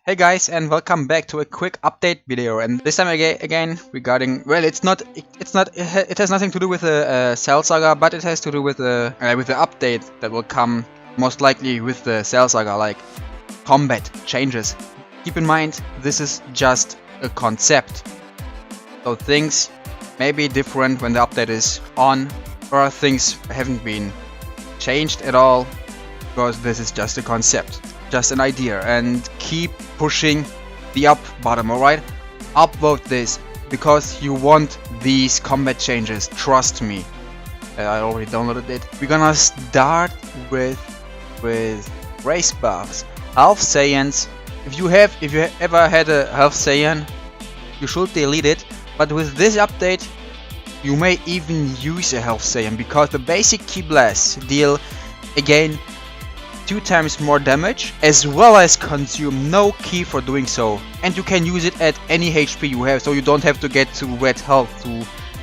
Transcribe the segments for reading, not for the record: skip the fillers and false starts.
Hey guys, and welcome back to a quick update video. And this time again regarding, well, it has nothing to do with the Cell Saga, but it has to do with the update that will come most likely with the Cell Saga, like combat changes. Keep in mind, this is just a concept, so things may be different when the update is on, or things haven't been changed at all, because this is just a concept, just an idea. And keep pushing the up button, alright? Upvote this, because you want these combat changes, trust me. I already downloaded it. We're gonna start with race buffs. Half Saiyans. If you ever had a half Saiyan, you should delete it. But with this update, you may even use a half Saiyan, because the basic Ki blasts deal again 2 times more damage, as well as consume no Ki for doing so, and you can use it at any HP you have, so you don't have to get to red health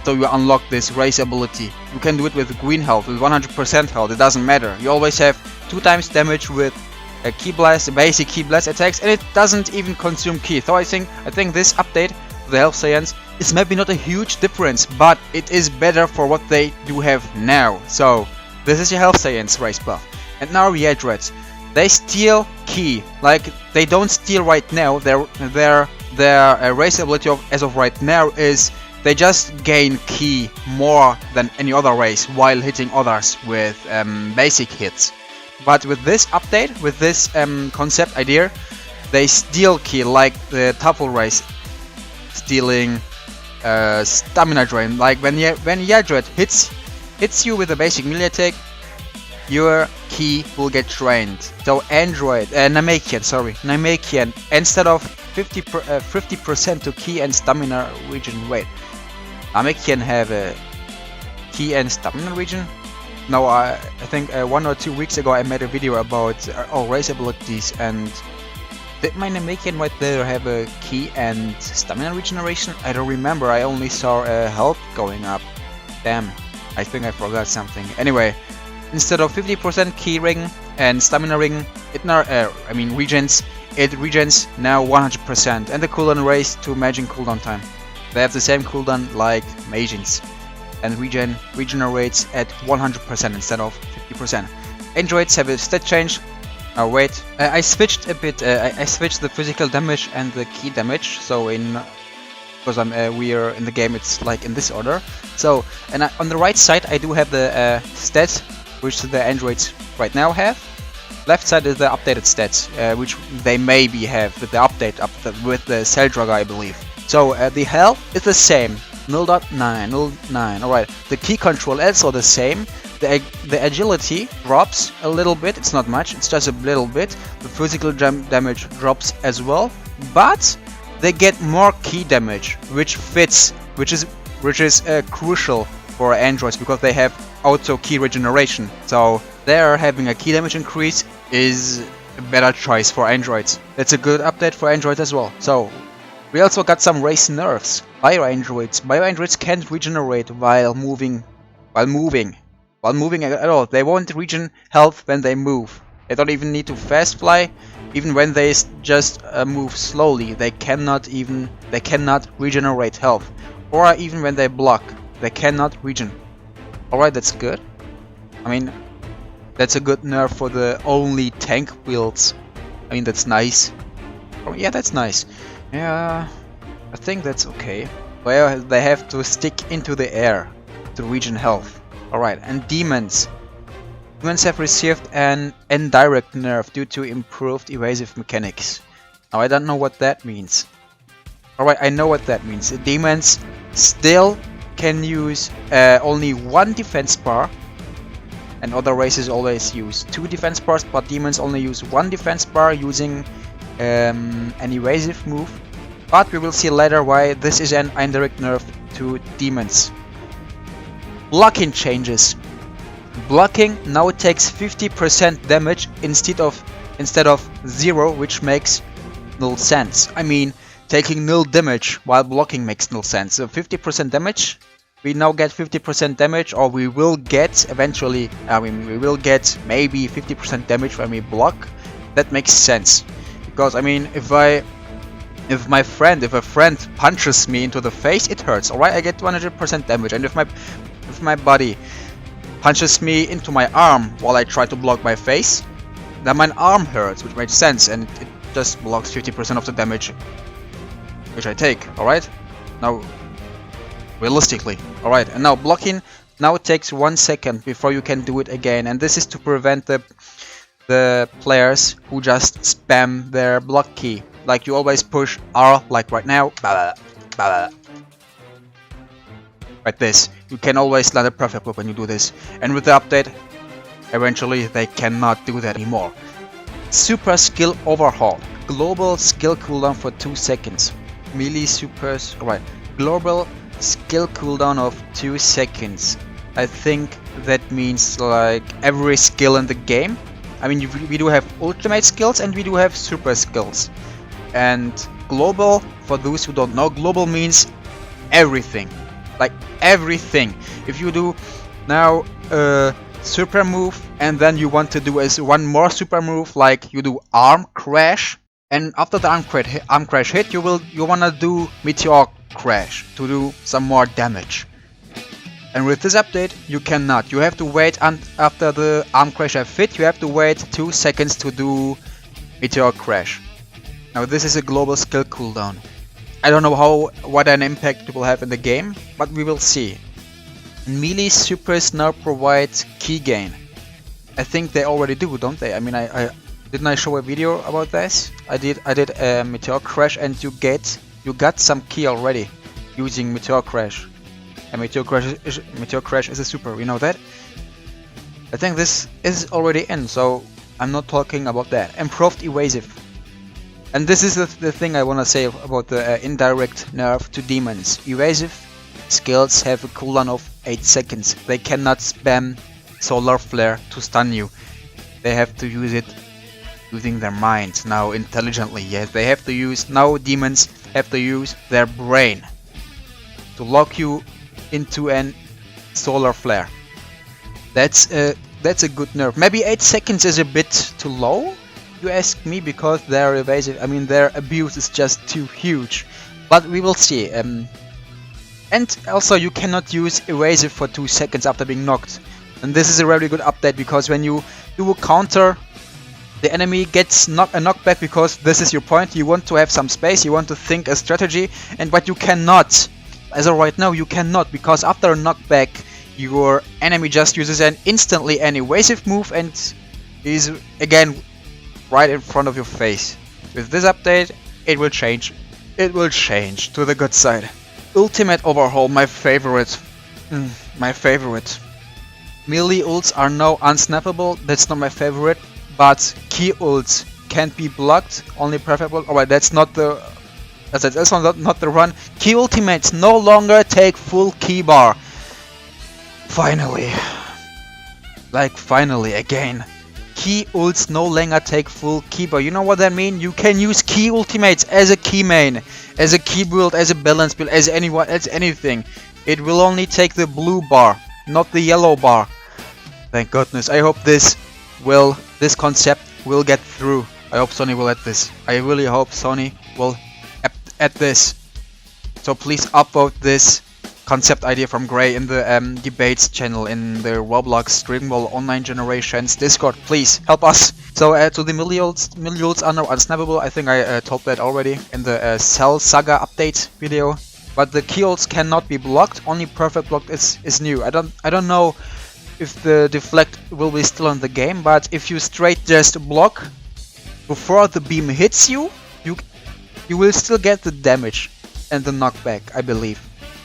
so you unlock this race ability. You can do it with green health, with 100% health, it doesn't matter. You always have 2 times damage with a Ki blast, basic Ki blast attacks, and it doesn't even consume Ki. So I think this update for the half Saiyans is maybe not a huge difference, but it is better for what they do have now. So this is your half Saiyans race buff. And now Rehydrates. They steal Ki. Like, they don't steal right now. Their race ability as of right now is they just gain Ki more than any other race while hitting others with basic hits. But with this update, with this concept idea, they steal Ki like the Tuffle race stealing stamina drain. Like when Rehydrate hits you with a basic melee attack, your Ki will get drained. So Namekian, instead of 50% to Ki and stamina regen. Wait, Namekian have a Ki and stamina regen? No, I think 1 or 2 weeks ago I made a video about all race abilities, and did my Namekian right there have a Ki and stamina regeneration? I don't remember, I only saw health going up. Damn, I think I forgot something. Anyway, instead of 50% Ki ring and stamina ring, it regens now 100%, and the cooldown raised to Majin cooldown time. They have the same cooldown like Majins, and regenerates at 100% instead of 50%. Androids have a stat change. Oh wait, I switched a bit. I switched the physical damage and the Ki damage. So because we are in the game, it's like in this order. So, and on the right side I do have the stats which the androids right now have. Left side is the updated stats, which they maybe have with the update with the Cell Saga, I believe. So the health is the same, 0.9. Alright, the Ki control also the same. The agility drops a little bit. It's not much. It's just a little bit. The physical damage drops as well, but they get more Ki damage, which is crucial for androids, because they have auto Ki regeneration. So there having a Ki damage increase is a better choice for androids. That's a good update for androids as well. So we also got some race nerfs. Bio androids can't regenerate while moving at all. They won't regen health when they move. They don't even need to fast fly. Even when they just move slowly, they cannot regenerate health. Or even when they block, they cannot regen. Alright, that's good. I mean, that's a good nerf for the only tank builds. I mean, that's nice. Oh yeah, that's nice. Yeah, I think that's okay. Well, they have to stick into the air to regen health. Alright, and demons. Demons have received an indirect nerf due to improved evasive mechanics. Now I don't know what that means. Alright, I know what that means. The demons still can use only 1 defense bar, and other races always use 2 defense bars, but demons only use 1 defense bar using an evasive move. But we will see later why this is an indirect nerf to demons. Blocking changes. Blocking now takes 50% damage instead of 0, which makes no sense. I mean, taking 0 damage while blocking makes no sense. So 50% damage, we now get 50% damage, or we will get eventually, we will get maybe 50% damage when we block. That makes sense. because I mean, if a friend punches me into the face, it hurts. Alright, I get 100% damage, and if my buddy punches me into my arm while I try to block my face, then my arm hurts, which makes sense, and it just blocks 50% of the damage which I take. Alright, now realistically, alright, and now blocking now takes 1 second before you can do it again, and this is to prevent the players who just spam their block key. Like you always push R, like right now, like this. You can always land a perfect block when you do this. And with the update, eventually they cannot do that anymore. Super skill overhaul. Global skill cooldown for 2 seconds. Melee supers, right. Global skill cooldown of 2 seconds. I think that means like every skill in the game. I mean, we do have ultimate skills and we do have super skills. And global, for those who don't know, global means everything. Like everything. If you do now a super move and then you want to do as one more super move, like you do arm crash, and after the arm crash hit, you wanna do meteor crash to do some more damage. And with this update, you cannot. You have to wait after the arm crash have hit. You have to wait 2 seconds to do meteor crash. Now this is a global skill cooldown. I don't know what an impact it will have in the game, but we will see. Melee supers now provide key gain. I think they already do, don't they? I mean, I didn't I show a video about this? I did a meteor crash, and you got some key already using meteor crash. And meteor crash is a super. We know that. I think this is already in, so I'm not talking about that. Improved evasive. And this is the thing I want to say about the indirect nerf to demons. Evasive skills have a cooldown of 8 seconds. They cannot spam solar flare to stun you. They have to use it using their minds now intelligently. Yes, they have to use, now demons have to use their brain to lock you into an solar flare. That's a good nerf. Maybe 8 seconds is a bit too low, you ask me, because their evasive, I mean their abuse is just too huge. But we will see. And also you cannot use evasive for 2 seconds after being knocked. And this is a very good update, because when you do a counter, the enemy gets a knockback, because this is your point. You want to have some space, you want to think a strategy, but you cannot. As of right now, you cannot, because after a knockback, your enemy just uses instantly an evasive move and is again right in front of your face. With this update, it will change. It will change to the good side. Ultimate overhaul, my favorite. My favorite. Melee ults are now unsnappable. That's not my favorite. But key ults can't be blocked. Only perfect block. Alright, that's not the. That's not the run. Key ultimates no longer take full key bar. Finally. Like finally again. Key ults no longer take full key bar. You know what that means? You can use key ultimates as a key main, as a key build, as a balance build, as anything. It will only take the blue bar, not the yellow bar. Thank goodness. I hope this concept will get through. I hope Sony will add this. I really hope Sony will add this. So please upvote this concept idea from Gray in the debates channel in the Roblox Dragon Ball Online Generations Discord. Please help us. So to the melee ults are now unsnappable. I think I told that already in the Cell Saga update video. But the key ults cannot be blocked. Only perfect block is new. I don't know if the deflect will be still in the game, but if you straight just block before the beam hits you, you will still get the damage and the knockback, I believe.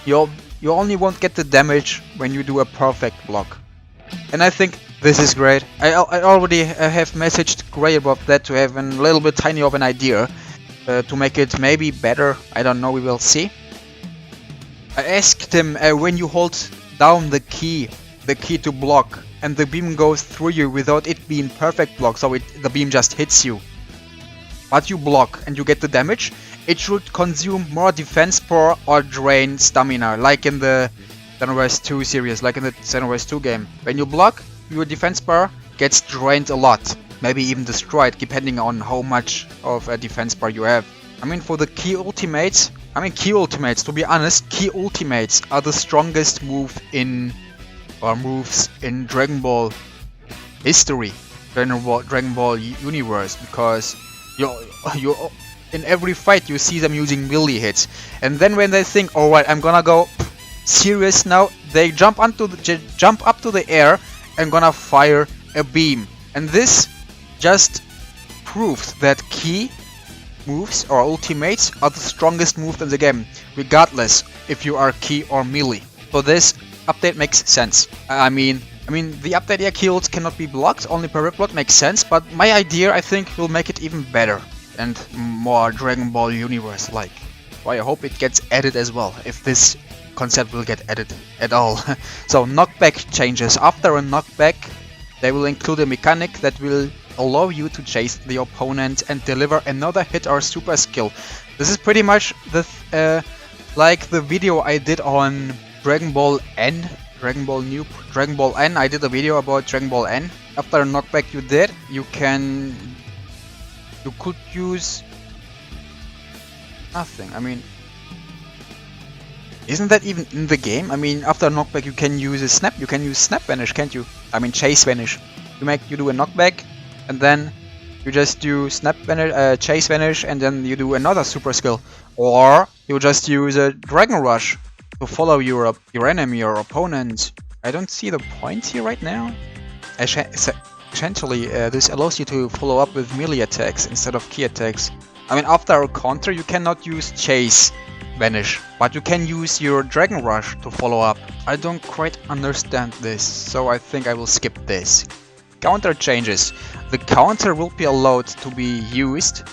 You only won't get the damage when you do a perfect block. And I think this is great. I already have messaged Gray about that to have a little bit tiny of an idea to make it maybe better. I don't know, we will see. I asked him when you hold down the key to block and the beam goes through you without it being perfect block, so the beam just hits you, but you block and you get the damage, it should consume more defense power or drain stamina, like in the Xenoverse 2 series, like in the Xenoverse 2 game. When you block, your defense power gets drained a lot. maybe even destroyed, depending on how much of a defense bar you have. I mean, for the key ultimates, to be honest, key ultimates are the strongest moves in Dragon Ball history, Dragon Ball universe, because you in every fight you see them using melee hits, and then when they think, alright, I'm gonna go serious now, they jump up to the air and gonna fire a beam, and this just proves that key moves or ultimates are the strongest move in the game, regardless if you are key or melee. So this update makes sense. I mean the update here, key ults cannot be blocked, only per block makes sense, but my idea I think will make it even better and more Dragon Ball universe like. So I hope it gets added as well, if this concept will get added at all. So knockback changes. After a knockback, they will include a mechanic that will allow you to chase the opponent and deliver another hit or super skill. This is pretty much the like the video I did on Dragon Ball N, Dragon Ball Noob, Dragon Ball N. I did a video about Dragon Ball N. After a knockback you could use nothing. I mean, isn't that even in the game? I mean, after a knockback you can use a snap. You can use snap vanish, can't you? I mean, chase vanish. You do a knockback, and then you just do snap vanish, chase vanish, and then you do another super skill. Or you just use a dragon rush to follow your enemy or opponent. I don't see the point here right now. Essentially, this allows you to follow up with melee attacks instead of key attacks. I mean, after a counter you cannot use chase vanish, but you can use your dragon rush to follow up. I don't quite understand this, so I think I will skip this. Counter changes. The counter will be allowed to be used.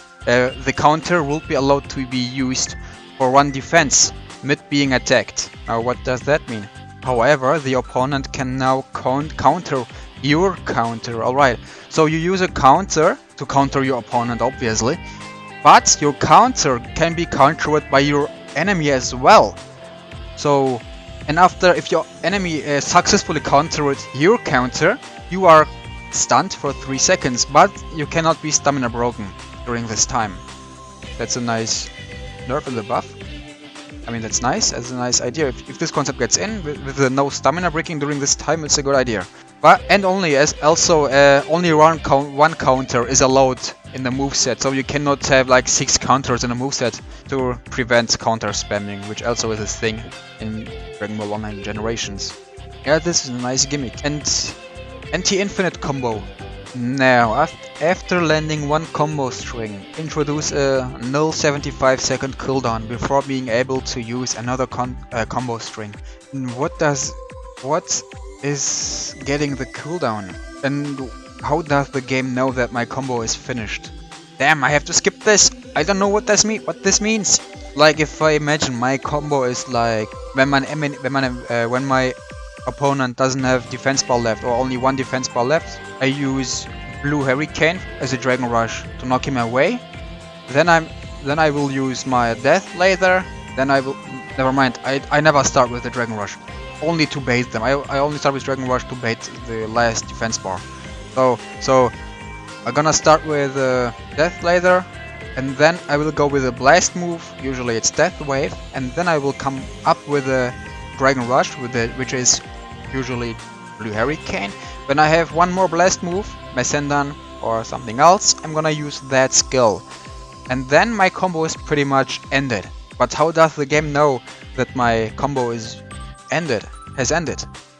For one defense, mid being attacked. Now, what does that mean? However, the opponent can now counter your counter. Alright, so you use a counter to counter your opponent, obviously, but your counter can be countered by your enemy as well. So, and if your enemy successfully countered your counter, you are stunned for 3 seconds, but you cannot be stamina broken during this time. That's a nice nerf in the buff. I mean, that's nice. That's a nice idea. If this concept gets in with the no stamina breaking during this time, it's a good idea. But and only only one counter is allowed in the moveset, so you cannot have like 6 counters in a moveset to prevent counter spamming, which also is a thing in Dragon Ball Online Generations. Yeah, this is a nice gimmick. And anti-infinite combo. Now, after landing one combo string, introduce a null 75-second cooldown before being able to use another combo string. And what is getting the cooldown? And how does the game know that my combo is finished? Damn, I have to skip this. I don't know what this means. Like, if I imagine my combo is like when my opponent doesn't have defense bar left or only one defense bar left, I use Blue Hurricane as a Dragon Rush to knock him away. Then I will use my Death Laser. Then I will. Never mind. I never start with the Dragon Rush, only to bait them. I only start with Dragon Rush to bait the last defense bar. So I'm gonna start with Death Laser, and then I will go with a blast move. Usually it's Death Wave, and then I will come up with a Dragon Rush which is usually Blue Hurricane. When I have one more blast move, my Sendan or something else, I'm gonna use that skill. And then my combo is pretty much ended. But how does the game know that my combo has ended?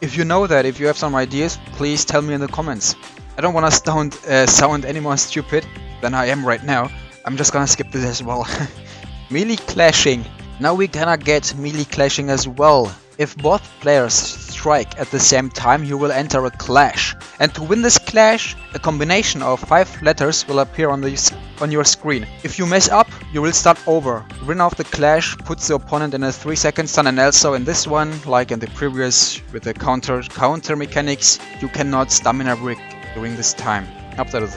If you know that, if you have some ideas, please tell me in the comments. I don't wanna sound any more stupid than I am right now. I'm just gonna skip this as well. Melee clashing. Now we're gonna get melee clashing as well. If both players strike at the same time, you will enter a clash. And to win this clash, a combination of 5 letters will appear on your screen. If you mess up, you will start over. The winner of the clash puts the opponent in a 3-second stun, and also in this one, like in the previous with the counter mechanics, you cannot stamina break during this time. After the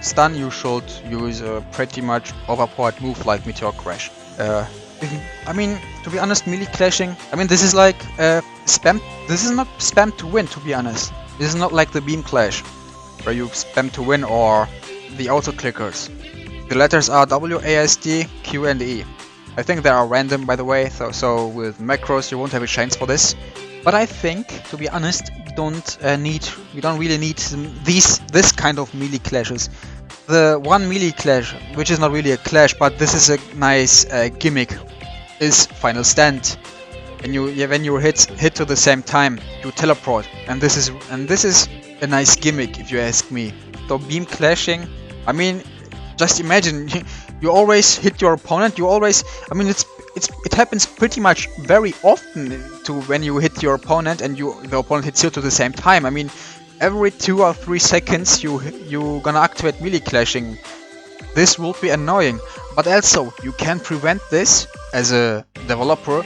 stun, you should use a pretty much overpowered move like Meteor Crash. I mean, to be honest, melee clashing, I mean, this is like spam. This is not spam to win, to be honest. This is not like the beam clash. where you spam to win, or the auto clickers. The letters are W, A, S, D, Q, and E. I think they are random, by the way, so with macros you won't have a chance for this. But I think, to be honest, we don't really need this kind of melee clashes. The one melee clash, which is not really a clash, but this is a nice gimmick, is Final Stand. When you hit to the same time, you teleport, and this is a nice gimmick, if you ask me. So beam clashing, I mean, just imagine, you always hit your opponent. I mean, it happens pretty much very often to when you hit your opponent and the opponent hits you to the same time. I mean, every 2 or 3 seconds you gonna activate melee clashing. This will be annoying, but also you can prevent this as a developer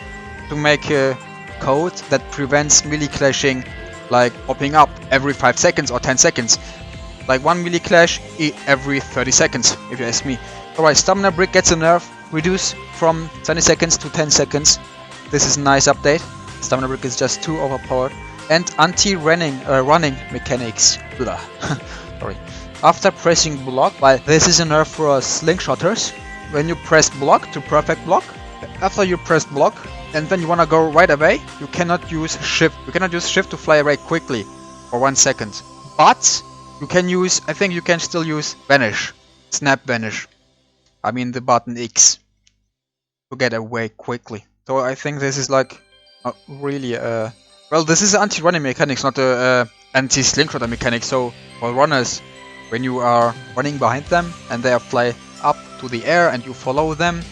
to make a code that prevents melee clashing, like popping up every 5 seconds or 10 seconds. Like one melee clash every 30 seconds, if you ask me. Alright, Stamina Brick gets a nerf, reduce from 20 seconds to 10 seconds. This is a nice update. Stamina Brick is just too overpowered. And anti-running mechanics. Sorry. After pressing block, well, this is a nerf for slingshotters. When you press block to perfect block, after you press block and then you wanna go right away, you cannot use shift. You cannot use shift to fly away quickly for 1 second. But you can use, I think you can still use vanish, snap vanish. I mean the button X to get away quickly. So I think this is like really well, this is anti-running mechanics, not a anti-slingshotter mechanic. So for runners, when you are running behind them and they fly up to the air and you follow them,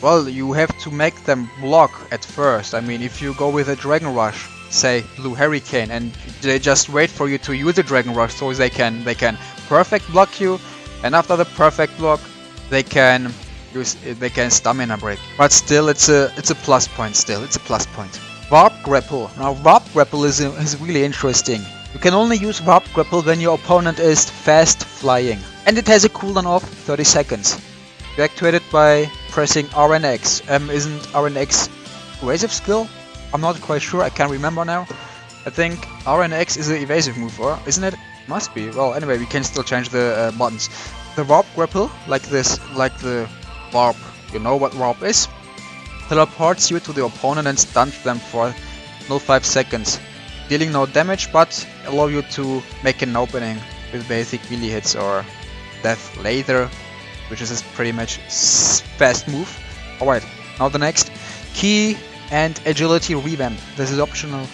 well, you have to make them block at first. I mean, if you go with a Dragon Rush, say Blue Hurricane, and they just wait for you to use the Dragon Rush so they can perfect block you, and after the perfect block they can Stamina Break. But still, it's a plus point. Warp Grapple. Now Warp Grapple is really interesting. You can only use Warp Grapple when your opponent is fast flying, and it has a cooldown of 30 seconds. You activate it by pressing RNX. Isn't RNX evasive skill? I'm not quite sure, I can't remember now. I think RNX is an evasive move, or isn't it? Must be. Well, anyway, we can still change the buttons. The Warp Grapple, like this, like the Warp, you know what Warp is? Teleports you to the opponent and stuns them for 0.5 seconds. Dealing no damage, but allow you to make an opening with basic melee hits or Death Laser, which is a pretty much fast move. Alright, now the next. Key and Agility Revamp. This is optional.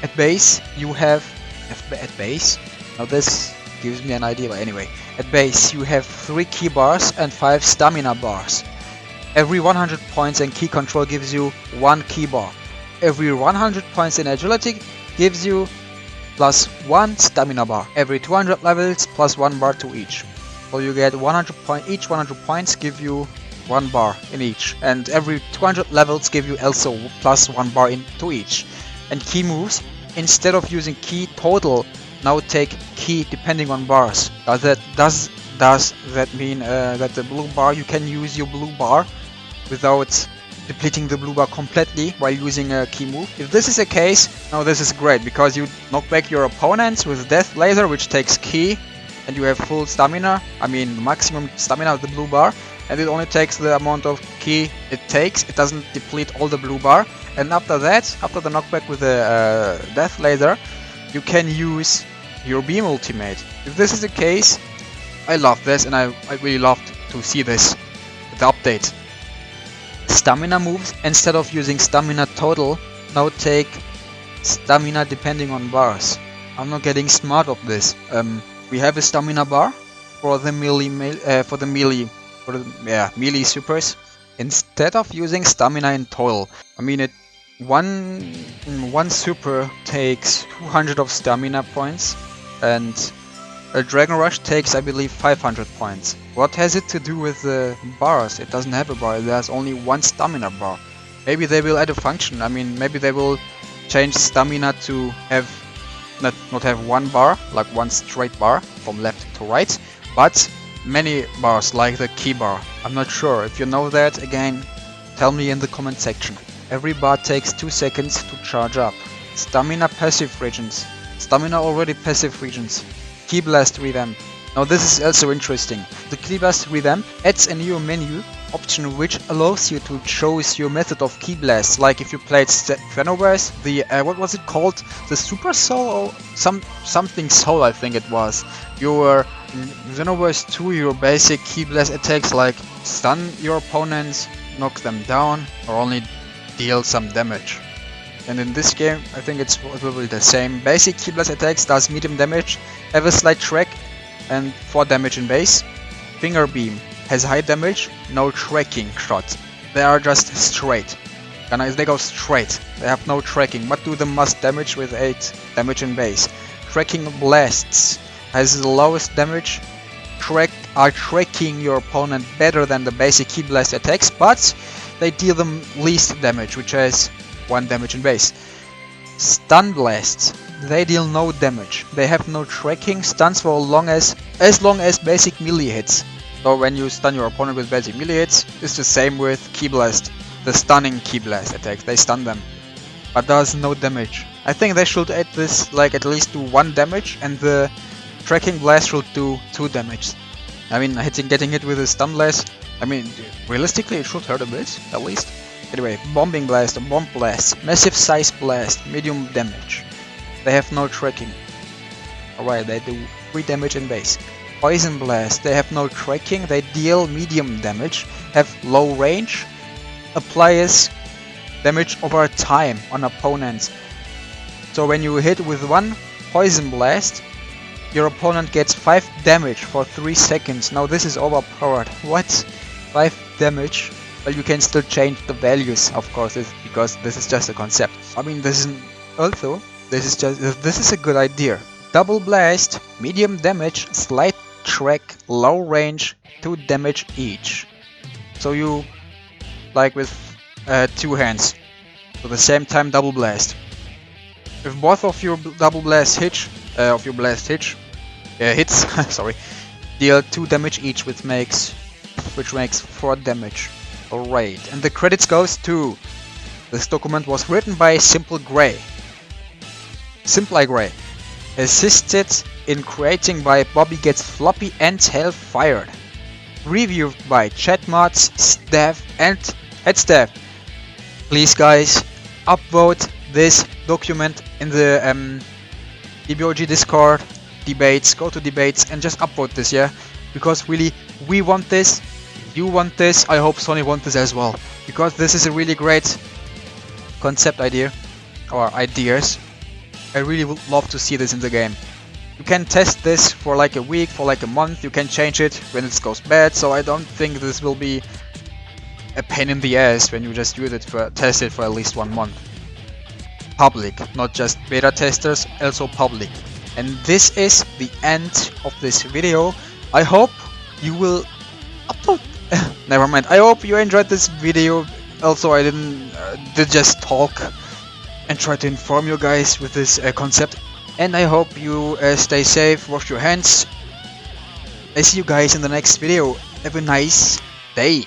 At base, you have... At base? Now this gives me an idea, but anyway. At base, you have 3 key bars and 5 stamina bars. Every 100 points in key control gives you 1 key bar. Every 100 points in agility gives you plus 1 stamina bar. Every 200 levels plus 1 bar to each. So you get 100 points. Each 100 points give you 1 bar in each, and every 200 levels give you also plus 1 bar to each. And key moves, instead of using key total, now take key depending on bars. Does that mean that the blue bar, you can use your blue bar without depleting the blue bar completely while using a key move? If this is the case, now this is great, because you knock back your opponents with Death Laser, which takes key, and you have full stamina, I mean maximum stamina of the blue bar, and it only takes the amount of key it takes. It doesn't deplete all the blue bar. And after that, after the knockback with the Death Laser, you can use your beam ultimate. If this is the case, I love this, and I really loved to see this, the update. Stamina moves, instead of using stamina total, now take stamina depending on bars. I'm not getting smart of this. We have a stamina bar for the melee supers, instead of using stamina in total. I mean, one super takes 200 of stamina points, and a Dragon Rush takes, I believe, 500 points. What has it to do with the bars? It doesn't have a bar, there's only 1 stamina bar. Maybe they will add a function. I mean, maybe they will change stamina to have not have 1 bar, like 1 straight bar from left to right, but many bars, like the key bar. I'm not sure. If you know that, again, tell me in the comment section. Every bar takes 2 seconds to charge up. Stamina passive regions. Stamina already passive regions. Ki Blast Revamp. Now this is also interesting. The Ki Blast Revamp adds a new menu option which allows you to choose your method of Ki Blast. Like if you played Xenoverse, the what was it called? The Super Soul or something Soul, I think it was. Your Xenoverse 2, your basic Ki Blast attacks like stun your opponents, knock them down, or only deal some damage. And in this game, I think it will be the same. Basic Ki Blast attacks does medium damage, have a slight track, and 4 damage in base. Finger Beam has high damage, no tracking shot. They are just straight. They go straight. They have no tracking, but do the most damage with 8 damage in base. Tracking Blasts has the lowest damage. Are tracking your opponent better than the basic Ki Blast attacks, but they deal them least damage, which has 1 damage in base. Stun Blasts. They deal no damage. They have no tracking, stuns for as long as basic melee hits. So when you stun your opponent with basic melee hits, it's the same with Ki Blast. The stunning Ki Blast attacks, they stun them, but does no damage. I think they should add this like at least do 1 damage, and the tracking blast should do 2 damage. I mean, getting hit with a stun blast, I mean, realistically it should hurt a bit, at least. Anyway, Bombing Blast, a Bomb Blast, Massive Size Blast, medium damage. They have no tracking. Alright, they do 3 damage in base. Poison Blast, they have no tracking, they deal medium damage, have low range, applies damage over time on opponents. So when you hit with 1 Poison Blast, your opponent gets 5 damage for 3 seconds. Now this is overpowered. What? 5 damage? Well, you can still change the values, of course, because this is just a concept. I mean, this is a good idea. Double Blast, medium damage, slight track, low range, 2 damage each. So you, like with 2 hands, at the same time double blast. If both of your double blast hits, sorry, deal 2 damage each, which makes 4 damage. Alright, and the credits goes to... This document was written by Simple Gray. Assisted in creating by Bobby Gets Floppy and Hell Fired. Reviewed by Chatmods, staff and head staff. Please guys, upvote this document in the DBOG Discord debates. Go to debates and just upvote this, yeah? Because really, we want this. You want this, I hope Sony wants this as well, because this is a really great concept idea, or ideas. I really would love to see this in the game. You can test this for like a week, for like a month, you can change it when it goes bad, so I don't think this will be a pain in the ass when you just test it for at least 1 month. Public, not just beta testers, also public. And this is the end of this video. I hope you will upload. Never mind. I hope you enjoyed this video. Also, I did just talk and try to inform you guys with this concept. And I hope you stay safe, wash your hands. I see you guys in the next video. Have a nice day.